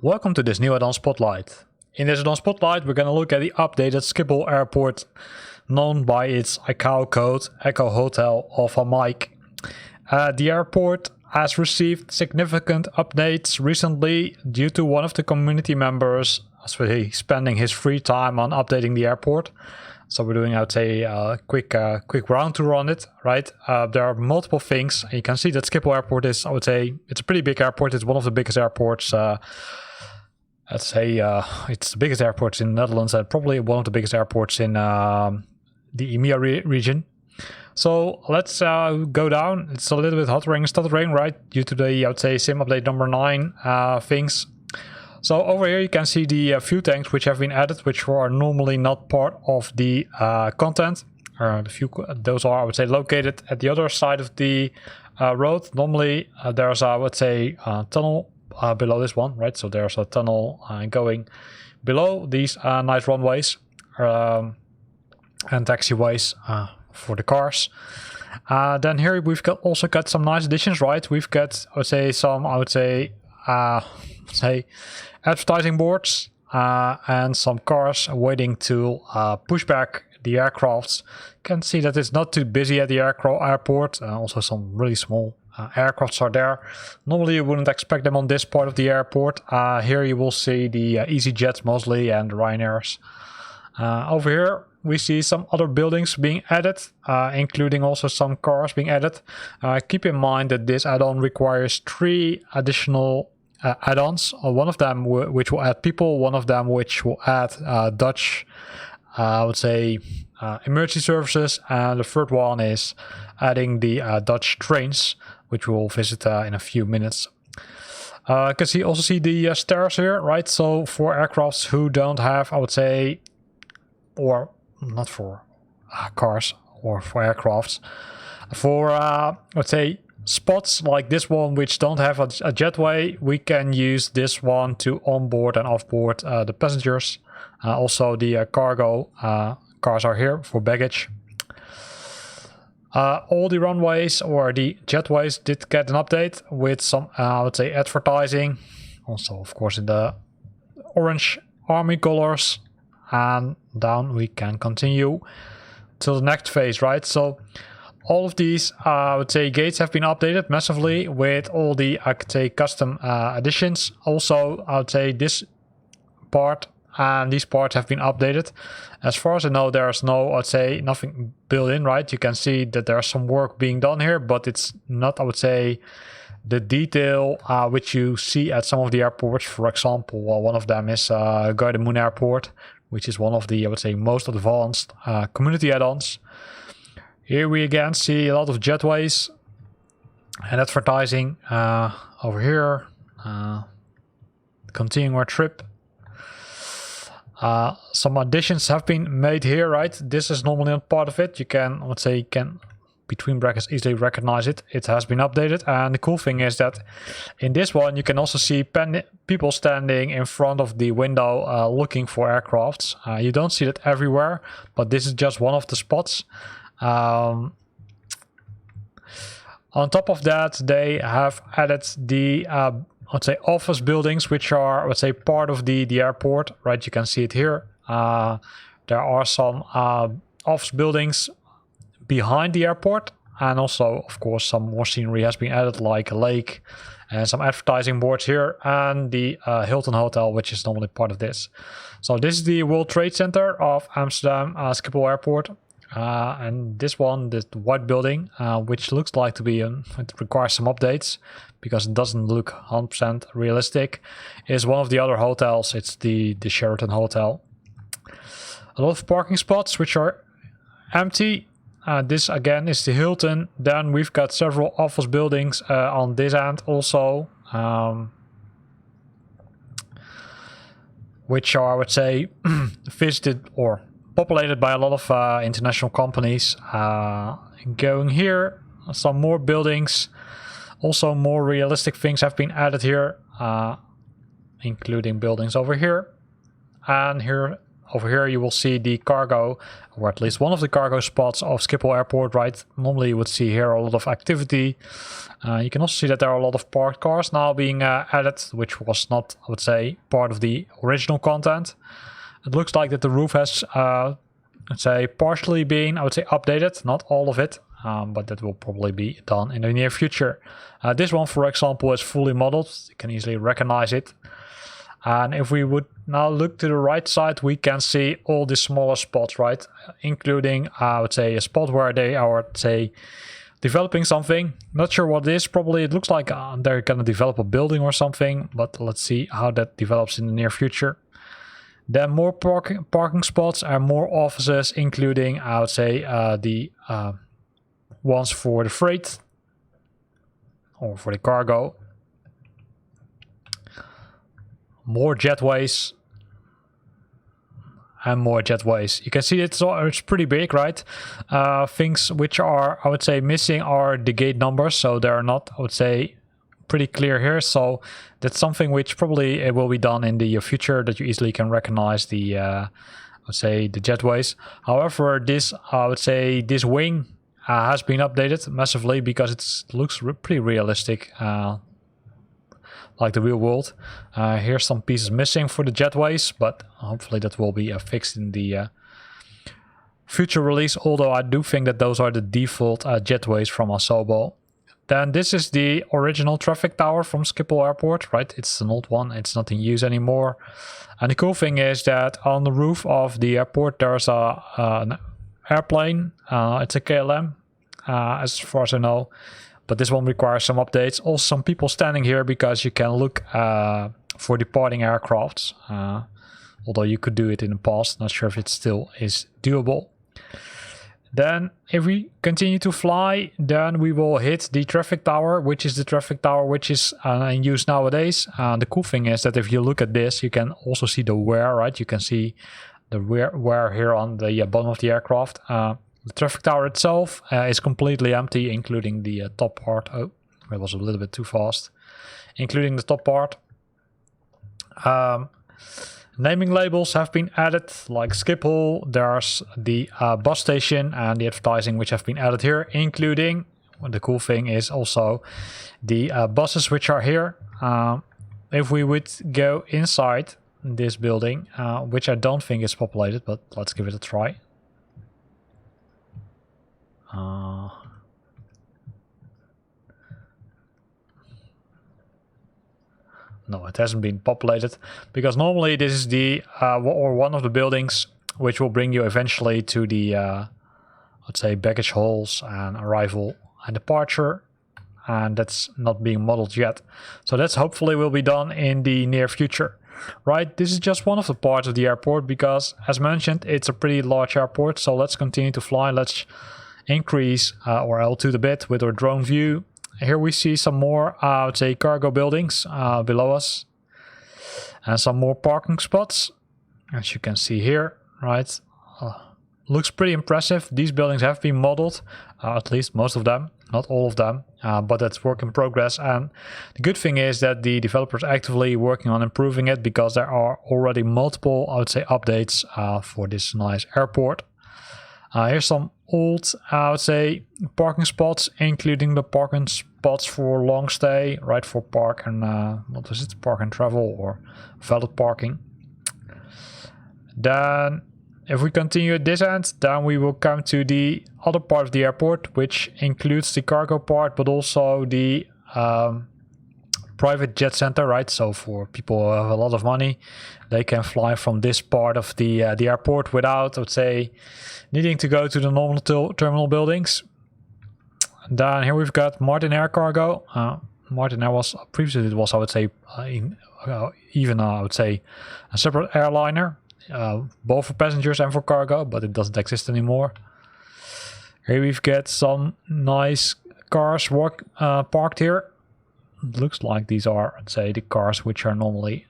Welcome to this new Addon Spotlight. In this Addon Spotlight we're going to look at the updated Schiphol Airport, known by its ICAO code Echo Hotel Alpha Mike. The airport has received significant updates recently due to one of the community members spending his free time on updating the airport. So we're doing, I would say, a quick round tour on it, right? There are multiple things. You can see that Schiphol Airport is, I would say, it's a pretty big airport. It's one of the biggest airports. Let's say it's the biggest airport in the Netherlands and probably one of the biggest airports in the EMEA region. So let's go down. It's a little bit stuttering, right? Due to the, I would say, sim update number 9 things. So over here you can see the fuel tanks which have been added, which are normally not part of the content. Those are, I would say, located at the other side of the road. Normally there's, I would say, a tunnel below this one, right? So there's a tunnel going below these nice runways and taxiways for the cars. Then here we've also got some nice additions, right? We've got, I would say, some, advertising boards and some cars waiting to push back the aircrafts. You can see that it's not too busy at the airport. Also some really small aircrafts are there. Normally you wouldn't expect them on this part of the airport. Here you will see the EasyJets mostly and the Ryanairs. Over here we see some other buildings being added, including also some cars being added. Keep in mind that this add-on requires 3 additional add-ons. One of them which will add people, one of them which will add Dutch, I would say, emergency services, and the third one is adding the Dutch trains, which we'll visit in a few minutes. You can also see the stairs here, right? So for aircrafts who don't have, I would say, or not for cars or for aircrafts, for let's say spots like this one which don't have a jetway, we can use this one to onboard and offboard the passengers. Also the cargo cars are here for baggage. All the runways or the jetways did get an update with some, I would say, advertising. Also, of course, in the orange army colors. And down we can continue to the next phase, right? So all of these, I would say, gates have been updated massively with all the, I could say, custom additions. Also, I would say this part and these parts have been updated. As far as I know, there's no, I'd say, nothing built in, right? You can see that there's some work being done here, but it's not, I would say, the detail which you see at some of the airports. For example, one of them is Gardermoen Airport, which is one of the, I would say, most advanced community add-ons. Here we again see a lot of jetways and advertising over here. Continuing our trip. Some additions have been made here, right? This is normally not part of it. You can, let's say, between brackets easily recognize it. It has been updated, and the cool thing is that in this one you can also see people standing in front of the window looking for aircrafts. You don't see that everywhere, but this is just one of the spots. On top of that, they have added the let's say office buildings, which are, let's say, part of the airport, right? You can see it here. There are some office buildings behind the airport, and also, of course, some more scenery has been added, like a lake and some advertising boards here, and the Hilton Hotel, which is normally part of this. So this is the World Trade Center of Amsterdam Schiphol Airport. And this one, the white building, which looks like to be, it requires some updates because it doesn't look 100% realistic, is one of the other hotels. It's the Sheraton Hotel. A lot of parking spots which are empty. This again is the Hilton. Then we've got several office buildings on this end also, which are, I would say, visited or populated by a lot of international companies. Going here, some more buildings, also more realistic things have been added here, including buildings over here, and here over here you will see the cargo, or at least one of the cargo spots of Schiphol Airport, right? Normally you would see here a lot of activity. You can also see that there are a lot of parked cars now being added, which was not, I would say, part of the original content. It looks like that the roof has, let's say, partially been, I would say, updated, not all of it, but that will probably be done in the near future. This one, for example, is fully modeled. You can easily recognize it. And if we would now look to the right side, we can see all the smaller spots, right? Including, I would say, a spot where they are, say, developing something. Not sure what it is. Probably it looks like they're going to develop a building or something, but let's see how that develops in the near future. Then more parking spots and more offices, including, I would say, the ones for the freight or for the cargo. More jetways and more jetways. You can see it's pretty big, right? Things which are, I would say, missing are the gate numbers, so they're not, I would say, pretty clear here. So that's something which probably will be done in the future, that you easily can recognize the, I would say, the jetways. However, this, I would say, this wing has been updated massively because it looks pretty realistic. Like the real world. Here's some pieces missing for the jetways, but hopefully that will be fixed in the future release, although I do think that those are the default jetways from Asobo. Then this is the original traffic tower from Schiphol Airport, right? It's an old one, it's not in use anymore. And the cool thing is that on the roof of the airport there's an airplane. It's a KLM, as far as I know. But this one requires some updates. Also some people standing here because you can look for departing aircrafts. Although you could do it in the past. Not sure if it still is doable. Then if we continue to fly, then we will hit the traffic tower, which is the traffic tower which is in use nowadays. The cool thing is that if you look at this, you can also see the wear, right? You can see the wear here on the bottom of the aircraft. The traffic tower itself is completely empty, including the top part. Oh, it was a little bit too fast. Including the top part. Naming labels have been added, like Schiphol. There's the bus station and the advertising which have been added here, including, the cool thing is also the buses which are here. If we would go inside this building, which I don't think is populated, but let's give it a try. No, it hasn't been populated because normally this is the or one of the buildings which will bring you eventually to the let's say baggage halls and arrival and departure, and that's not being modeled yet. So that's hopefully will be done in the near future. Right, this is just one of the parts of the airport because, as mentioned, it's a pretty large airport. So let's continue to fly. Let's increase or altitude a bit with our drone view. Here we see some more, I would say, cargo buildings below us, and some more parking spots, as you can see here. Right, looks pretty impressive. These buildings have been modeled, at least most of them, not all of them, but that's work in progress. And the good thing is that the developers are actively working on improving it because there are already multiple, I would say, updates for this nice airport. Here's some old, I would say, parking spots, including the parking spots for long stay, right, for park and, what is it, park and travel or valet parking. Then, if we continue at this end, then we will come to the other part of the airport, which includes the cargo part, but also the private jet center, right? So for people who have a lot of money, they can fly from this part of the airport without, I would say, needing to go to the normal terminal buildings. Then here we've got Martin Air Cargo. Martin Air was previously, it was, I would say, even I would say a separate airliner, both for passengers and for cargo, but it doesn't exist anymore. Here we've got some nice cars parked here. It looks like these are, I'd say, the cars which are normally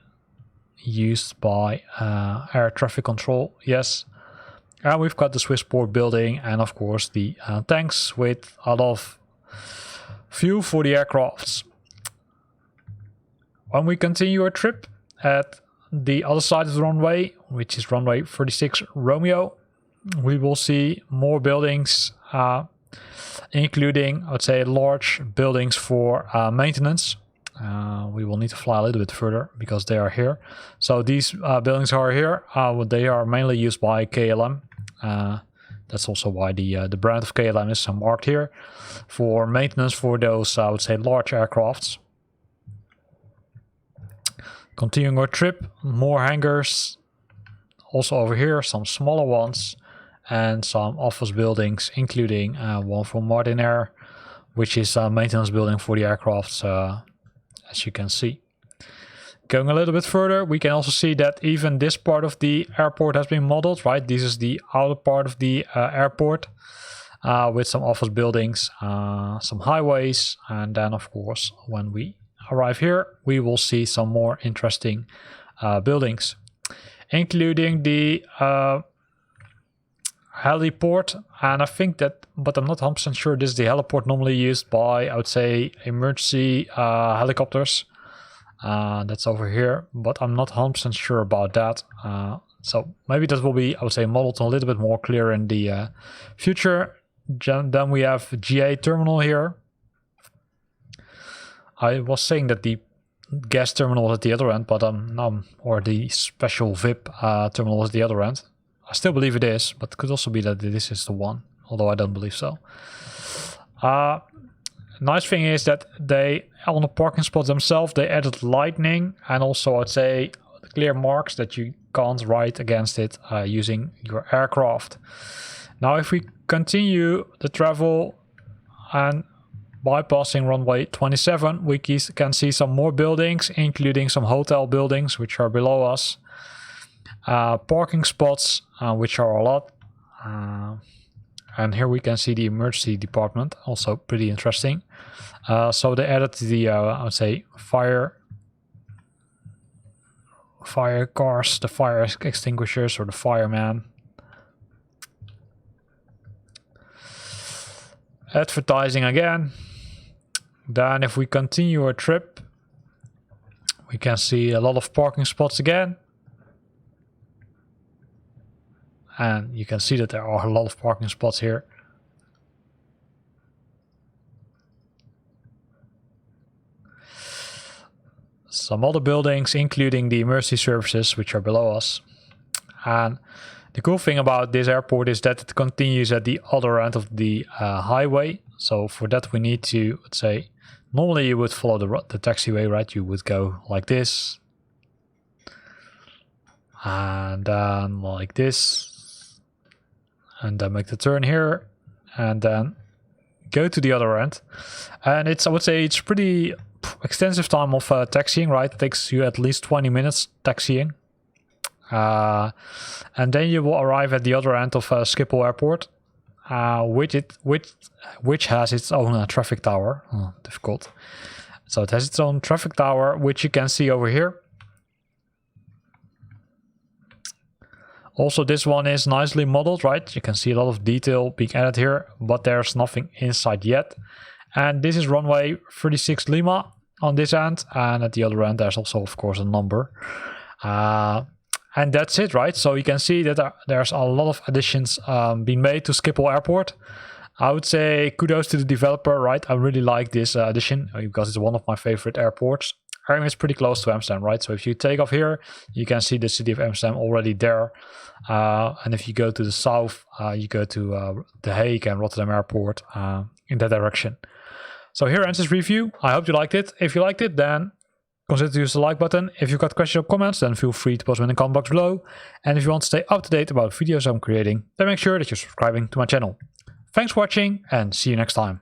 used by air traffic control. Yes. And we've got the Swissport building and, of course, the tanks with a lot of fuel for the aircrafts. When we continue our trip at the other side of the runway, which is runway 36 Romeo, we will see more buildings, including, I would say, large buildings for maintenance. We will need to fly a little bit further because they are here. So these buildings are here. They are mainly used by KLM. That's also why the brand of KLM is marked here for maintenance for those, I would say, large aircrafts. Continuing our trip, more hangars. Also over here, some smaller ones and some office buildings, including one from Martin Air, which is a maintenance building for the aircrafts, as you can see. Going a little bit further, we can also see that even this part of the airport has been modeled, right? This is the outer part of the airport with some office buildings, some highways, and then of course when we arrive here we will see some more interesting buildings, including the heliport. And I think that, but I'm not 100% sure, this is the heliport normally used by, I would say, emergency helicopters. That's over here, but I'm not 100% sure about that. So maybe that will be, I would say, modeled a little bit more clear in the future. Then we have GA terminal here. I was saying that the gas terminal was at the other end, but or the special VIP terminal was at the other end. I still believe it is, but it could also be that this is the one, although I don't believe so. Nice thing is that they, on the parking spots themselves, they added lighting and also, I'd say, clear marks that you can't ride against it using your aircraft. Now, if we continue the travel and bypassing runway 27, we can see some more buildings, including some hotel buildings, which are below us. Parking spots, which are a lot. And here we can see the emergency department, also pretty interesting. So they added the, I would say, fire cars, the fire extinguishers, or the fireman. Advertising again. Then if we continue our trip, we can see a lot of parking spots again. And you can see that there are a lot of parking spots here. Some other buildings, including the emergency services, which are below us. And the cool thing about this airport is that it continues at the other end of the highway. So for that we need to, let's say, normally you would follow the taxiway, right? You would go like this. And then like this. And then make the turn here. And then go to the other end. And it's, I would say, it's pretty extensive time of taxiing, right? It takes you at least 20 minutes taxiing. And then you will arrive at the other end of Schiphol Airport, which has its own traffic tower. Oh, difficult. So it has its own traffic tower, which you can see over here. Also, this one is nicely modeled, right? You can see a lot of detail being added here, but there's nothing inside yet. And this is runway 36 Lima on this end, and at the other end there's also, of course, a number. And that's it, right? So you can see that there's a lot of additions being made to Schiphol Airport. I would say kudos to the developer, right? I really like this addition because it's one of my favorite airports. Airport is pretty close to Amsterdam, right? So if you take off here, you can see the city of Amsterdam already there. And if you go to the south, you go to The Hague and Rotterdam Airport in that direction. So here ends this review. I hope you liked it. If you liked it, then consider to use the like button. If you've got questions or comments, then feel free to post them in the comment box below. And if you want to stay up to date about videos I'm creating, then make sure that you're subscribing to my channel. Thanks for watching and see you next time.